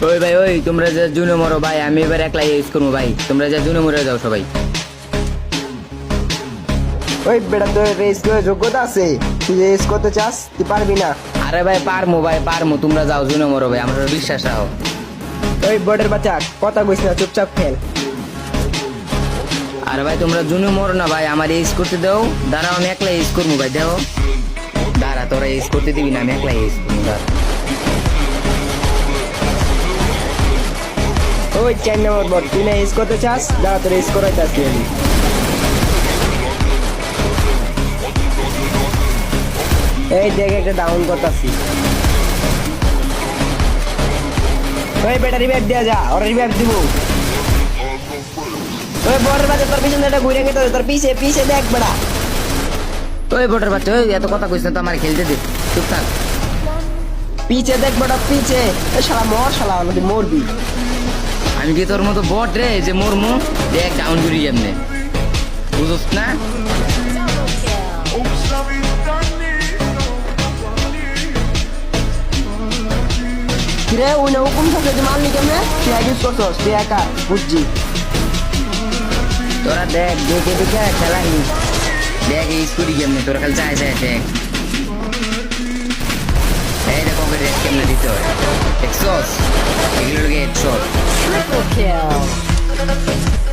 ওই ভাই ওই তোমরা যে জুনে মরো ভাই, আমি এবার একলা ইউজ করবো ভাই, তোমরা যে জুনে মরে যাও সবাই। ওই বেটা তোর রেস করে যোগ্যতা আছে, তুই রেস করতে চাস তুই পারবি না। আরে ভাই পারমু ভাই পারমু, তোমরা যাও জুনে মরো ভাই, আমার বিশ্বাস রাখো। ওই বটের বাচ্চা কথা কইস না, চুপচাপ খেল। আরে ভাই তোমরা জুনে মরো না ভাই, আমার ইউজ করতে দাও, দাঁড়াও আমি একলা ইউজ করবো ভাই, দেখো দাঁড়া তোরা ইউজ করতে দিবি না, আমি একলা ইউজ করবো দাঁড়া। ওই 4 নম্বর বট, তুই না রেস করতে চাস, দাঁড়া তোর রেস করাই চাস আমি। এই দেখ একটা ডাউন করতেছি। ওই বেটা রিভাইভ দেয়া যা, ওরা রিভাইভ দিব। ওই বটের বাচ্চা তোর পিছনে একটা ঘুরে গেছে, তোর পিছে পিছে দেখ বেটা। ওই ভোটার বাচ্চা ওই এত কথা কইস না তো, আমার খেলতে দে, চুপ থাক। পিছে দেখ বেটা পিছে। এই শালা মর শালা, আমাদের মরবি। আমি কি তোর মতো বট রে যে মরমু, দেখ ডাউন করি এমনি, বুঝছ না? কিরে ওই না হুকুম থাকে যে মারলি কেমনে, তুই আগে করছস, তুই একা বুঝছি। তোরা দেখ দেখে দেখে খেলাই নি, দেখ এই স্কুটি কেমনে, তোরা খালি চাই চাই দেখ, এই দেখো রেড কেমনে দিতে হয়, দেখছস এগুলো হেডশট। Triple kill.